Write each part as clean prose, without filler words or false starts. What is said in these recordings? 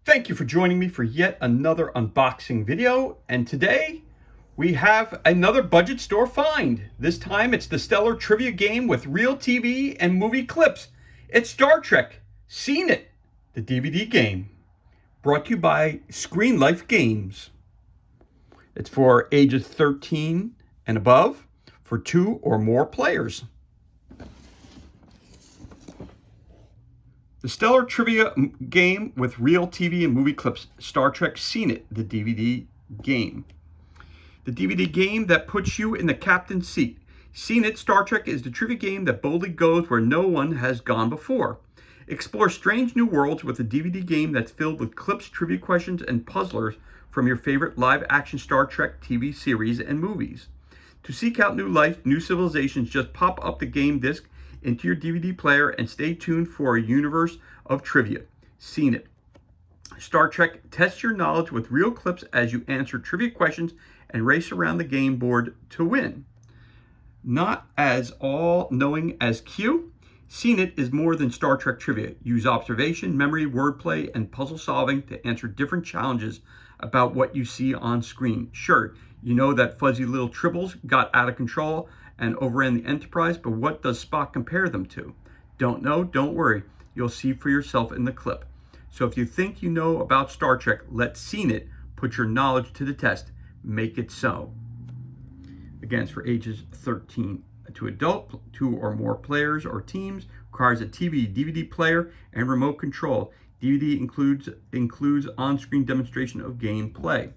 Thank you for joining me for yet another unboxing video. And today we have another budget store find. This time it's the Stellar Trivia Game with real TV and movie clips. It's Star Trek Seen It, the DVD game. Brought to you by Screen Life Games. It's for ages 13 and above for 2 or more players. The Stellar Trivia Game with real TV and movie clips. Star Trek Seen It, the DVD game. The DVD game that puts you in the captain's seat. Seen It, Star Trek is the trivia game that boldly goes where no one has gone before. Explore strange new worlds with a DVD game that's filled with clips, trivia questions, and puzzlers from your favorite live-action Star Trek TV series and movies. To seek out new life, new civilizations, just pop up the game disc into your DVD player and stay tuned for a universe of trivia. Seen It. Star Trek tests your knowledge with real clips as you answer trivia questions and race around the game board to win. Not as all-knowing as Q, Seen It is more than Star Trek trivia. Use observation, memory, wordplay, and puzzle solving to answer different challenges about what you see on screen. Sure, you know that fuzzy little tribbles got out of control and overran the Enterprise, but what does Spock compare them to? Don't know? Don't worry. You'll see for yourself in the clip. So if you think you know about Star Trek, let Seen It put your knowledge to the test. Make it so. Again, it's for ages 13 to adult, 2 or more players or teams, requires a TV, DVD player, and remote control. DVD includes on-screen demonstration of gameplay.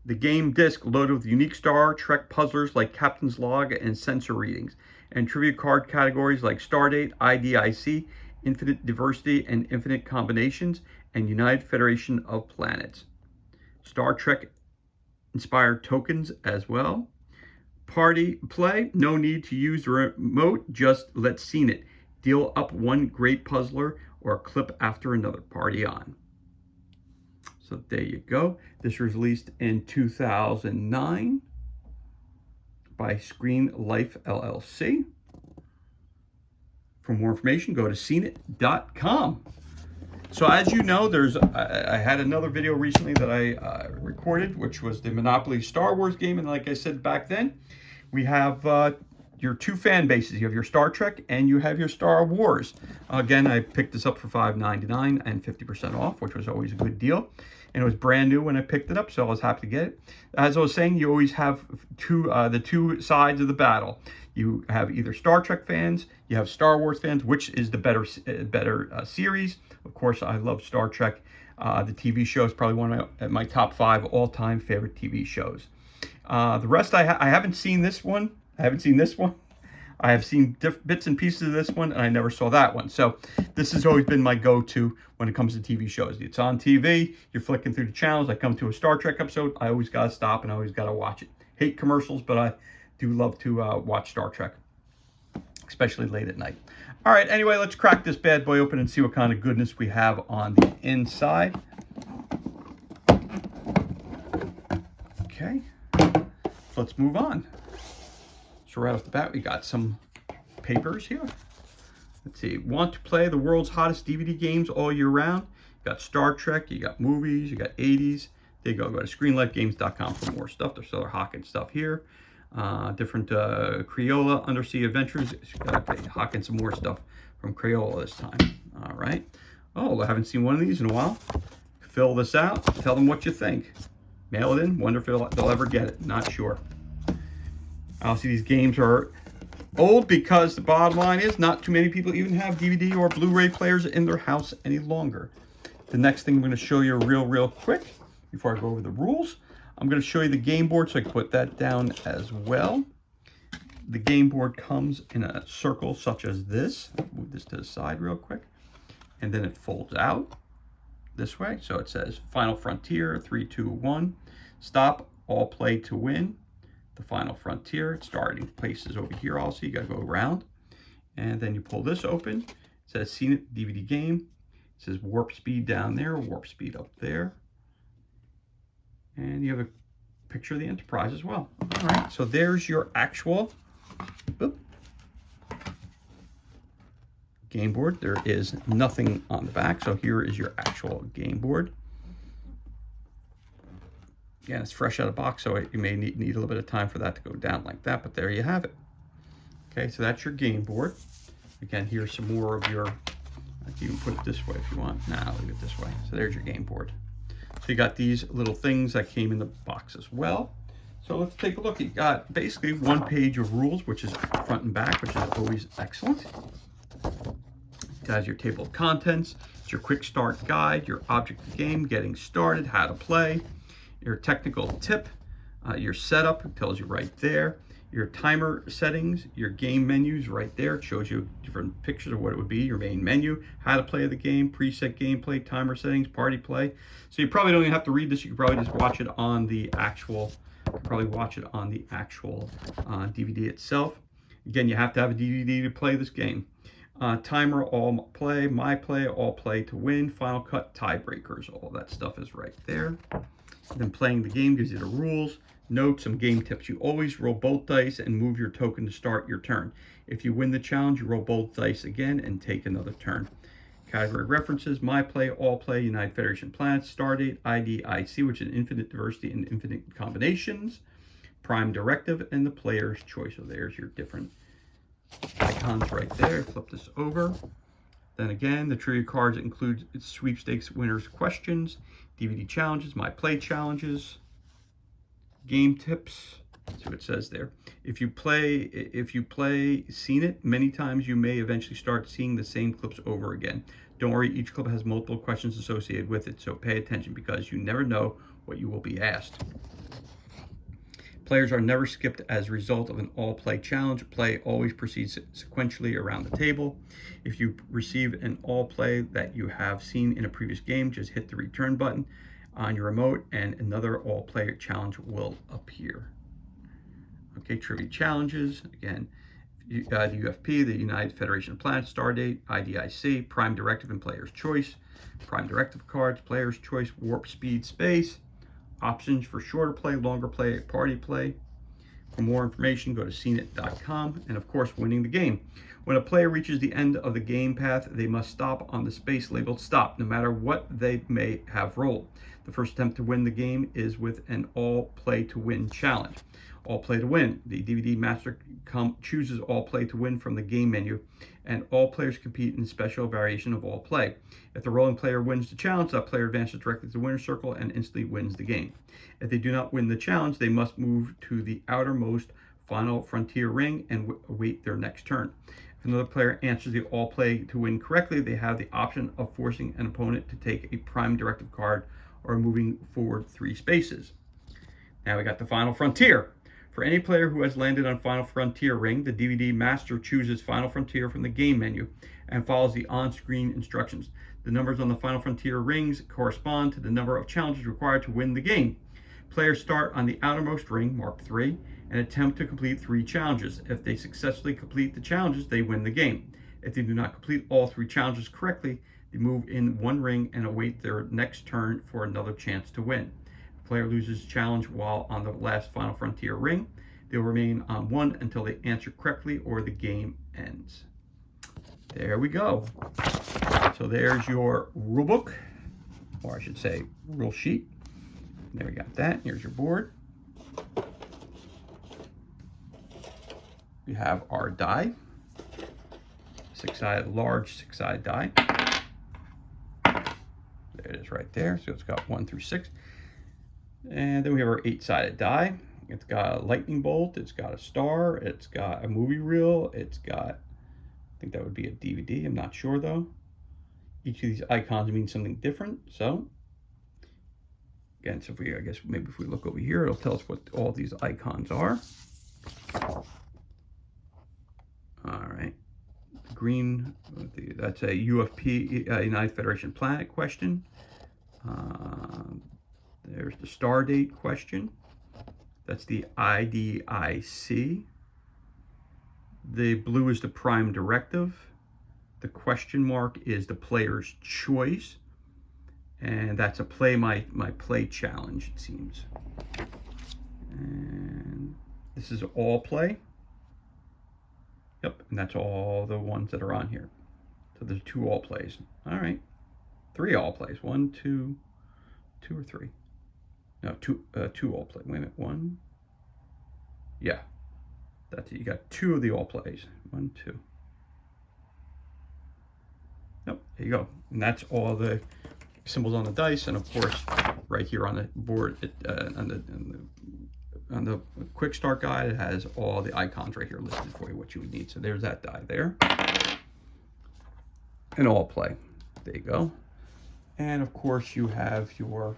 The game disc loaded with unique Star Trek puzzlers like Captain's Log and sensor readings, and trivia card categories like Stardate, IDIC, Infinite Diversity and Infinite Combinations, and United Federation of Planets. Star Trek inspired tokens as well. Party play, no need to use the remote, just let Seen It. Deal up one great puzzler or a clip after another. Party on. So there you go. This was released in 2009 by Screen Life LLC. For more information, go to seenit.com. So as you know, I had another video recently that I recorded, which was the Monopoly Star Wars game. And like I said back then, we have your two fan bases. You have your Star Trek and you have your Star Wars. Again, I picked this up for $5.99 and 50% off, which was always a good deal. And it was brand new when I picked it up, so I was happy to get it. As I was saying, you always have the two sides of the battle. You have either Star Trek fans, you have Star Wars fans, which is the better series. Of course, I love Star Trek. The TV show is probably one of my top 5 all-time favorite TV shows. The rest, I haven't seen this one. I haven't seen this one. I have seen bits and pieces of this one, and I never saw that one. So this has always been my go-to when it comes to TV shows. It's on TV, you're flicking through the channels, I come to a Star Trek episode, I always got to stop and I always got to watch it. Hate commercials, but I do love to watch Star Trek, especially late at night. All right, anyway, let's crack this bad boy open and see what kind of goodness we have on the inside. Okay, so let's move on. So right off the bat, we got some papers here. Let's see. Want to play the world's hottest DVD games all year round? You got Star Trek, you got movies, you got 80s. There you go. Go to screenlifegames.com for more stuff. There's other Hawkins stuff here. Different Crayola Undersea Adventures. Okay, Hawkins some more stuff from Crayola this time. All right. Oh, I haven't seen one of these in a while. Fill this out. Tell them what you think. Mail it in. Wonder if they'll ever get it. Not sure. Obviously, these games are old because the bottom line is not too many people even have DVD or Blu-ray players in their house any longer. The next thing I'm going to show you real quick before I go over the rules, I'm going to show you the game board so I can put that down as well. The game board comes in a circle such as this. I'll move this to the side real quick. And then it folds out this way. So it says Final Frontier, 3, 2, 1. Stop, all play to win. The Final Frontier. Starting places over here also. You got to go around. And then you pull this open. It says Seen It DVD game. It says warp speed down there, warp speed up there. And you have a picture of the Enterprise as well. All right, so there's your actual game board. There is nothing on the back. So here is your actual game board. Again, it's fresh out of the box, so you may need a little bit of time for that to go down like that, but there you have it. Okay, so that's your game board. Again, here's some more of your, you can put it this way if you want. Nah, leave it this way. So there's your game board. So you got these little things that came in the box as well. So let's take a look. You got basically one page of rules, which is front and back, which is always excellent. It has your table of contents, it's your quick start guide, your object of the game, getting started, how to play, your technical tip, your setup, it tells you right there, your timer settings, your game menus right there. It shows you different pictures of what it would be, your main menu, how to play the game, preset gameplay, timer settings, party play. So you probably don't even have to read this. You can probably just watch it on the actual, DVD itself. Again, you have to have a DVD to play this game. Timer, all play, my play, all play to win, final cut, tiebreakers, all that stuff is right there. Then playing the game gives you the rules, notes, some game tips. You always roll both dice and move your token to start your turn. If you win the challenge, you roll both dice again and take another turn. Category references, my play, all play, United Federation Planets, Stardate, IDIC, which is infinite diversity and infinite combinations, prime directive, and the player's choice. So there's your different icons right there. Flip this over. Then again, the trivia cards include sweepstakes winners questions, DVD challenges, my play challenges, game tips. That's what it says there. If you play Seen It many times, you may eventually start seeing the same clips over again. Don't worry, each clip has multiple questions associated with it, so pay attention because you never know what you will be asked. Players are never skipped as a result of an all-play challenge. Play always proceeds sequentially around the table. If you receive an all-play that you have seen in a previous game, just hit the return button on your remote and another all-player challenge will appear. Okay, trivia challenges. Again, the UFP, the United Federation of Planets, Stardate, IDIC, Prime Directive and Player's Choice, Prime Directive cards, Player's Choice, Warp Speed Space, options for shorter play, longer play, party play. For more information, go to seenit.com, and of course, winning the game. When a player reaches the end of the game path, they must stop on the space labeled stop, no matter what they may have rolled. The first attempt to win the game is with an all play to win challenge. All play to win. The DVD master chooses all play to win from the game menu, and all players compete in a special variation of all play. If the rolling player wins the challenge, that player advances directly to the winner's circle and instantly wins the game. If they do not win the challenge, they must move to the outermost final frontier ring and await their next turn. If another player answers the all play to win correctly, they have the option of forcing an opponent to take a prime directive card or moving forward 3 spaces. Now we got the final frontier. For any player who has landed on Final Frontier ring, the DVD master chooses Final Frontier from the game menu and follows the on-screen instructions. The numbers on the Final Frontier rings correspond to the number of challenges required to win the game. Players start on the outermost ring, marked 3, and attempt to complete 3 challenges. If they successfully complete the challenges, they win the game. If they do not complete all 3 challenges correctly, they move in 1 ring and await their next turn for another chance to win. Player loses challenge while on the last Final Frontier ring. They'll remain on 1 until they answer correctly or the game ends. There we go. So there's your rule book, or I should say rule sheet. There we got that. Here's your board. We have our die, large six-sided die. There it is right there. So it's got 1 through 6. And then we have our 8-sided die. It's got a lightning bolt, it's got a star, it's got a movie reel, it's got, I think that would be a DVD, I'm not sure though. Each of these icons means something different, so. Again, so I guess maybe if we look over here, it'll tell us what all these icons are. All right, green, that's a UFP, United Federation Planet question. There's the Stardate question. That's the IDIC. The blue is the prime directive. The question mark is the player's choice. And that's a play my play challenge, it seems. And this is all play. Yep, and that's all the ones that are on here. So there's 2 all plays. All right, 3 all plays. 1, 2, 2 or 3. No, two all play. Wait a minute, one. Yeah, that's it. You got two of the all plays. 1, 2. Nope, there you go. And that's all the symbols on the dice, and of course, right here on the board, on the quick start guide, it has all the icons right here listed for you, what you would need. So there's that die there. And all play. There you go. And of course, you have your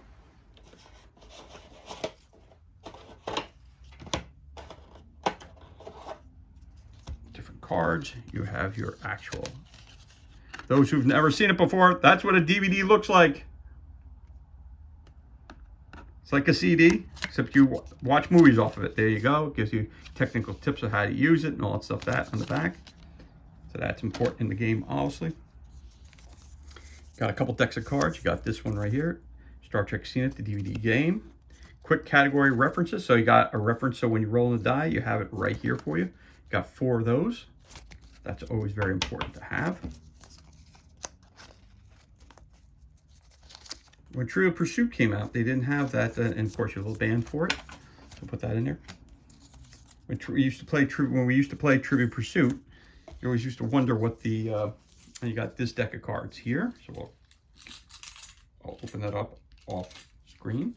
different cards. You have your actual. Those who've never seen it before, that's what a DVD looks like. It's like a CD, except you watch movies off of it. There you go. It gives you technical tips of how to use it and all that stuff that on the back. So that's important in the game, obviously. Got a couple decks of cards. You got this one right here, Star Trek Scene-It, the DVD game. Quick category references. So you got a reference, so when you roll the die, you have it right here for you. Got 4 of those. That's always very important to have. When Trivial Pursuit came out, they didn't have that, and of course, your little band for it. So put that in there. When we used to play Trivial Pursuit, you always used to wonder what the. And you got this deck of cards here. So I'll open that up off screen.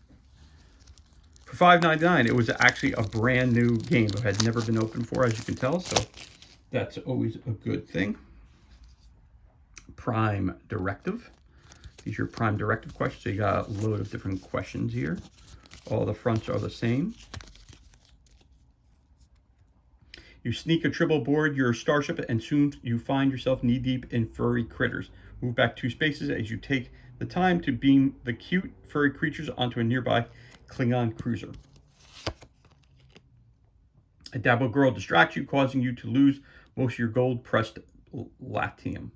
For $5.99, it was actually a brand new game. It had never been opened before, as you can tell. So that's always a good thing. Prime Directive. These are your Prime Directive questions. So you got a load of different questions here. All the fronts are the same. You sneak a triple aboard your starship, and soon you find yourself knee-deep in furry critters. Move back 2 spaces as you take the time to beam the cute furry creatures onto a nearby Klingon cruiser. A Dabo girl distracts you, causing you to lose most of your gold-pressed latium.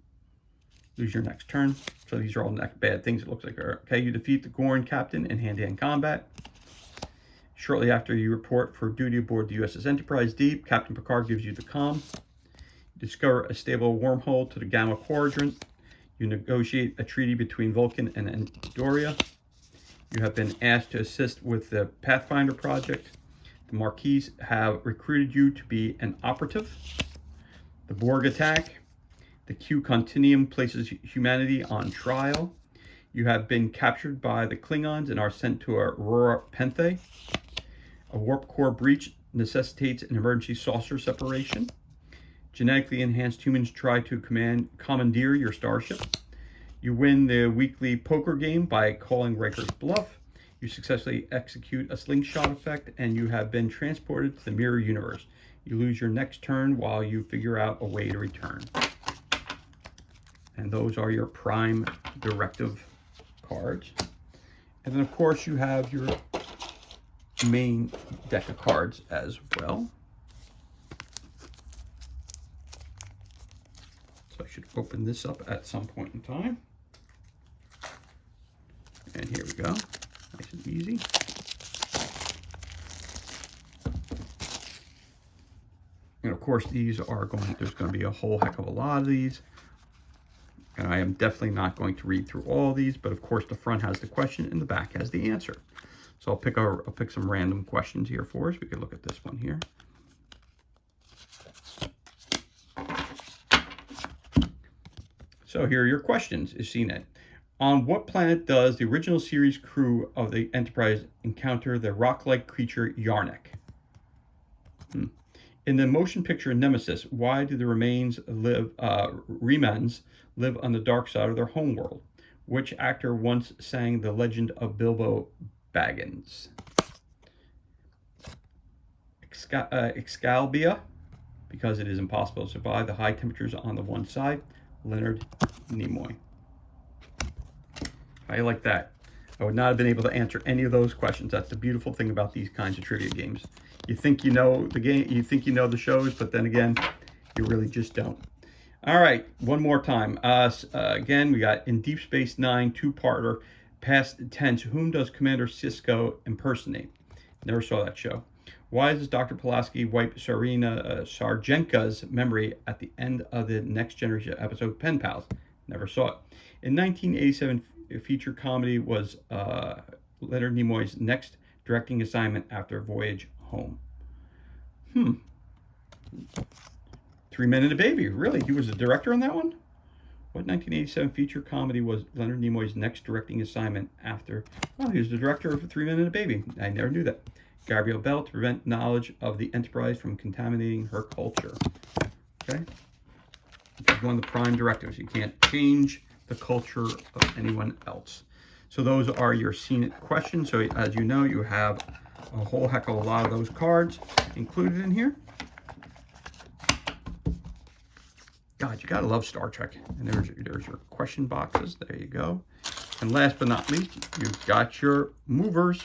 Lose your next turn. So these are all bad things, it looks like. Okay, you defeat the Gorn captain in hand-to-hand combat. Shortly after you report for duty aboard the USS Enterprise D, Captain Picard gives you the comm. You discover a stable wormhole to the Gamma Quadrant. You negotiate a treaty between Vulcan and Andoria. You have been asked to assist with the Pathfinder project. The Marquis have recruited you to be an operative. The Borg attack. The Q Continuum places humanity on trial. You have been captured by the Klingons and are sent to Aurora Penthe. A warp core breach necessitates an emergency saucer separation. Genetically enhanced humans try to commandeer your starship. You win the weekly poker game by calling Riker's bluff. You successfully execute a slingshot effect, and you have been transported to the mirror universe. You lose your next turn while you figure out a way to return. And those are your Prime Directive cards. And then, of course, you have your main deck of cards as well. So I should open this up at some point in time. And here we go. Nice and easy. And of course, there's going to be a whole heck of a lot of these. And I am definitely not going to read through all of these, but of course the front has the question and the back has the answer. So I'll pick some random questions here for us. We could look at this one here. So here are your questions, is CNET. On what planet does the original series crew of the Enterprise encounter the rock-like creature Yarnak? In the motion picture Nemesis, why do the Remans live on the dark side of their homeworld? Which actor once sang The Legend of Bilbo Baggins? Excalibur, because it is impossible to survive the high temperatures on the one side. Leonard Nimoy. How you like that? I would not have been able to answer any of those questions. That's the beautiful thing about these kinds of trivia games. You think you know the game, you think you know the shows, but then again, you really just don't. All right, one more time. Again, we got in Deep Space Nine, two-parter, past tense. Whom does Commander Sisko impersonate? Never saw that show. Why does Dr. Pulaski wipe Sarina Sarjenka's memory at the end of the Next Generation episode Pen Pals? Never saw it. In 1987, a feature comedy was Leonard Nimoy's next directing assignment after Voyage Home. 3 Men and a Baby. Really? He was a director on that one? What 1987 feature comedy was Leonard Nimoy's next directing assignment after? Oh, he was the director of 3 Men and a Baby. I never knew that. Gabrielle Bell to prevent knowledge of the Enterprise from contaminating her culture. Okay? He's one of the prime directives. You can't change the culture of anyone else. So those are your Seen It questions. So as you know, you have a whole heck of a lot of those cards included in here. God, you gotta love Star Trek. And there's your question boxes. There you go. And last but not least, you've got your movers.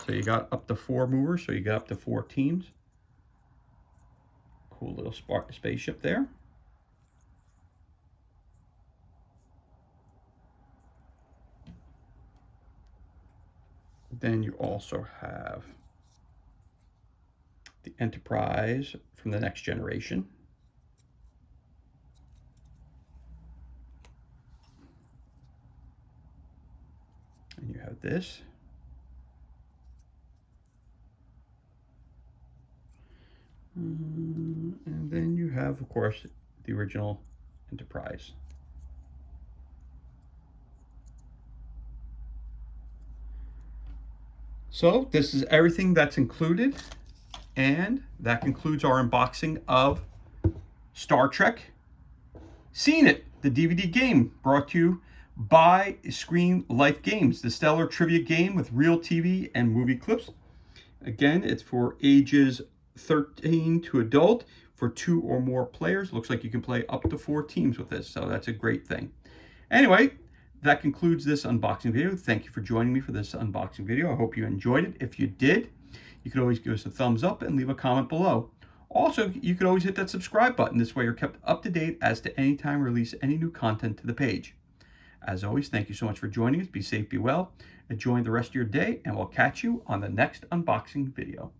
So you got up to 4 movers. So you got up to 4 teams. Cool little spaceship there. Then you also have the Enterprise from the Next Generation. And you have this. And then you have, of course, the original Enterprise. So this is everything that's included, and that concludes our unboxing of Star Trek Seen It, the DVD game, brought to you by Screen Life Games, the stellar trivia game with real TV and movie clips. Again, it's for ages 13 to adult for 2 or more players. Looks like you can play up to 4 teams with this, so that's a great thing. Anyway, that concludes this unboxing video. Thank you for joining me for this unboxing video. I hope you enjoyed it. If you did, you could always give us a thumbs up and leave a comment below. Also, you could always hit that subscribe button. This way you're kept up to date as to any time we release any new content to the page. As always, thank you so much for joining us. Be safe, be well, enjoy the rest of your day, and we'll catch you on the next unboxing video.